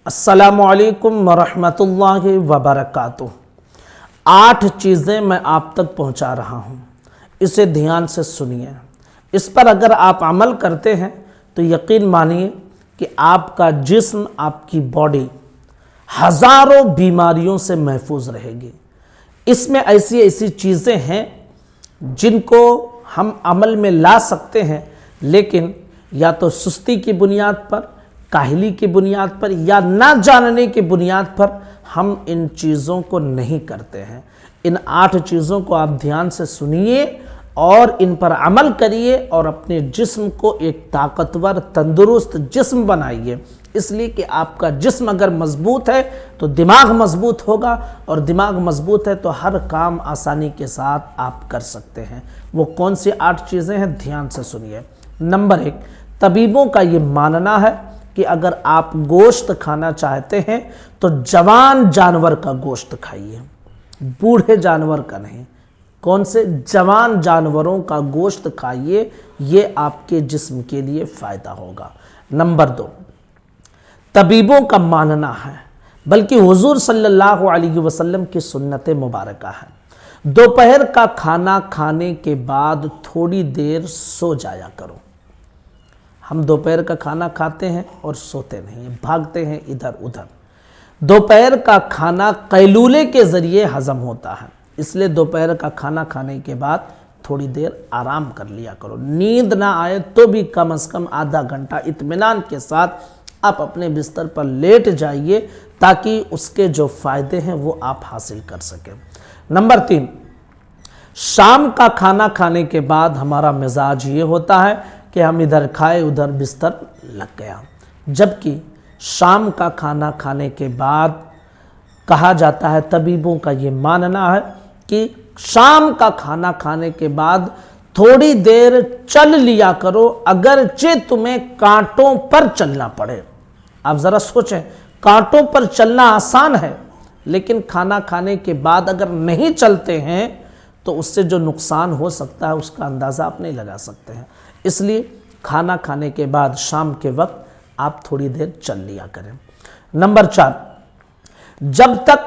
अस्सलामुअलैकुम वरहमतुल्लाहि वबरकातुह। 8 चीज़ें मैं आप तक पहुंचा रहा हूं, इसे ध्यान से सुनिए। इस पर अगर आप अमल करते हैं तो यकीन मानिए कि आपका जिस्म, आपकी बॉडी हज़ारों बीमारियों से महफूज रहेगी। इसमें ऐसी ऐसी चीज़ें हैं जिनको हम अमल में ला सकते हैं, लेकिन या तो सुस्ती की बुनियाद पर, काहली की बुनियाद पर या ना जानने की बुनियाद पर हम इन चीज़ों को नहीं करते हैं। इन 8 चीज़ों को आप ध्यान से सुनिए और इन पर अमल करिए और अपने जिस्म को एक ताकतवर, तंदुरुस्त जिस्म बनाइए। इसलिए कि आपका जिस्म अगर मजबूत है तो दिमाग मजबूत होगा, और दिमाग मजबूत है तो हर काम आसानी के साथ आप कर सकते हैं। वो कौन सी 8 चीज़ें हैं, ध्यान से सुनिए। नंबर 1, तबीबों का ये मानना है कि अगर आप गोश्त खाना चाहते हैं तो जवान जानवर का गोश्त खाइए, बूढ़े जानवर का नहीं। कौन से? जवान जानवरों का गोश्त खाइए, ये आपके जिस्म के लिए फ़ायदा होगा। नंबर 2, तबीबों का मानना है, बल्कि हुजूर सल्लल्लाहु अलैहि वसल्लम की सुन्नत मुबारका है, दोपहर का खाना खाने के बाद थोड़ी देर सो जाया करो। हम दोपहर का खाना खाते हैं और सोते नहीं, भागते हैं इधर उधर। दोपहर का खाना कैलूले के ज़रिए हज़म होता है, इसलिए दोपहर का खाना खाने के बाद थोड़ी देर आराम कर लिया करो। नींद ना आए तो भी कम से कम आधा घंटा इत्मीनान के साथ आप अपने बिस्तर पर लेट जाइए, ताकि उसके जो फ़ायदे हैं वो आप हासिल कर सकें। नंबर 3, शाम का खाना खाने के बाद हमारा मिजाज ये होता है कि हम इधर खाए उधर बिस्तर लग गया, जबकि शाम का खाना खाने के बाद कहा जाता है, तबीबों का ये मानना है कि शाम का खाना खाने के बाद थोड़ी देर चल लिया करो, अगरचे तुम्हें कांटों पर चलना पड़े। आप ज़रा सोचें, कांटों पर चलना आसान है, लेकिन खाना खाने के बाद अगर नहीं चलते हैं तो उससे जो नुकसान हो सकता है उसका अंदाज़ा आप नहीं लगा सकते हैं। इसलिए खाना खाने के बाद शाम के वक्त आप थोड़ी देर चल लिया करें। नंबर 4, जब तक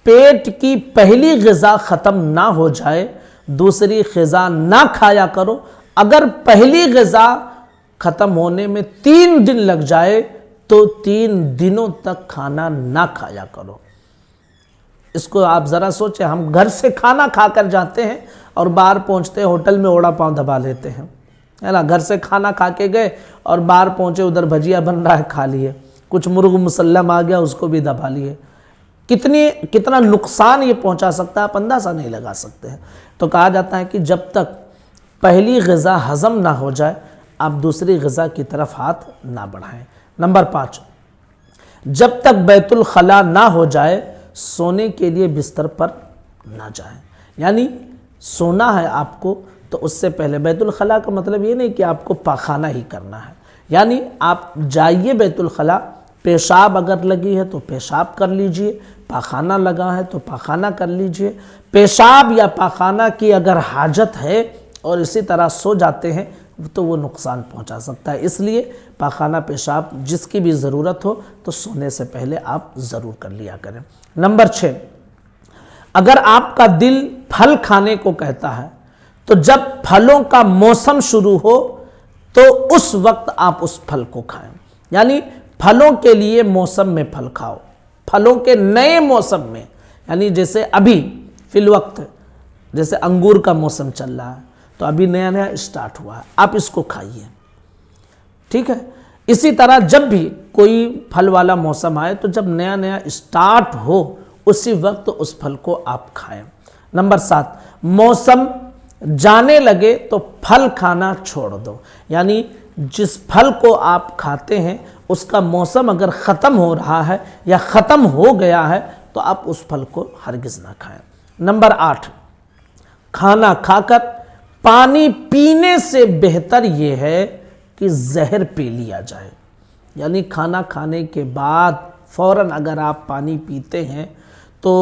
पेट की पहली ग़िज़ा ख़त्म ना हो जाए दूसरी ग़िज़ा ना खाया करो। अगर पहली ग़िज़ा ख़त्म होने में 3 दिन लग जाए तो 3 दिनों तक खाना ना खाया करो। इसको आप ज़रा सोचें, हम घर से खाना खाकर जाते हैं और बाहर पहुंचते हैं होटल में ओड़ा पाँव दबा लेते हैं, है ना। घर से खाना खा के गए और बाहर पहुंचे, उधर भजिया बन रहा है, खा लिए। कुछ मुर्ग मुसल्लम आ गया, उसको भी दबा लिए। कितना नुकसान ये पहुंचा सकता है आप अंदाज़ा नहीं लगा सकते हैं। तो कहा जाता है कि जब तक पहली ग़िज़ा हज़म ना हो जाए आप दूसरी ग़िज़ा की तरफ हाथ ना बढ़ाएं। नंबर 5, जब तक बैतुल खला ना हो जाए सोने के लिए बिस्तर पर ना जाएं। यानी सोना है आपको तो उससे पहले, बैतुल खला का मतलब ये नहीं कि आपको पाखाना ही करना है, यानी आप जाइए बैतुल खला, पेशाब अगर लगी है तो पेशाब कर लीजिए, पाखाना लगा है तो पाखाना कर लीजिए। पेशाब या पाखाना की अगर हाजत है और इसी तरह सो जाते हैं तो वो नुकसान पहुंचा सकता है। इसलिए पाखाना पेशाब जिसकी भी ज़रूरत हो तो सोने से पहले आप ज़रूर कर लिया करें। नंबर 6, अगर आपका दिल फल खाने को कहता है तो जब फलों का मौसम शुरू हो तो उस वक्त आप उस फल को खाएं। यानी फलों के लिए मौसम में फल खाओ, फलों के नए मौसम में, यानी जैसे अभी फिल वक्त जैसे अंगूर का मौसम चल रहा है तो अभी नया नया स्टार्ट हुआ है, आप इसको खाइए, ठीक है। इसी तरह जब भी कोई फल वाला मौसम आए तो जब नया नया स्टार्ट हो उसी वक्त उस फल को आप खाएं। नंबर 7, मौसम जाने लगे तो फल खाना छोड़ दो। यानी जिस फल को आप खाते हैं उसका मौसम अगर ख़त्म हो रहा है या ख़त्म हो गया है तो आप उस फल को हरगिज़ ना खाएं। नंबर 8, खाना खाकर पानी पीने से बेहतर ये है कि जहर पी लिया जाए। यानी खाना खाने के बाद फ़ौरन अगर आप पानी पीते हैं तो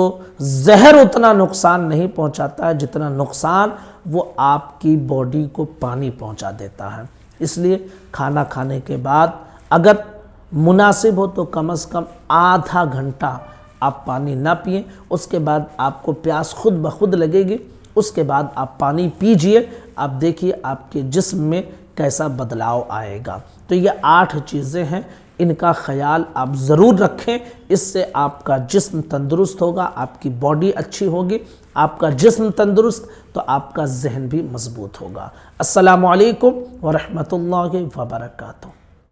जहर उतना नुकसान नहीं पहुंचाता है जितना नुकसान वो आपकी बॉडी को पानी पहुंचा देता है। इसलिए खाना खाने के बाद अगर मुनासिब हो तो कम से कम आधा घंटा आप पानी ना पिएं, उसके बाद आपको प्यास खुद ब खुद लगेगी, उसके बाद आप पानी पीजिए, आप देखिए आपके जिस्म में कैसा बदलाव आएगा। तो ये 8 चीज़ें हैं, इनका ख्याल आप ज़रूर रखें, इससे आपका जिस्म तंदुरुस्त होगा, आपकी बॉडी अच्छी होगी, आपका जिस्म तंदुरुस्त तो आपका जहन भी मजबूत होगा। अस्सलामु अलैकुम व रहमतुल्लाहि व बरकातुहू।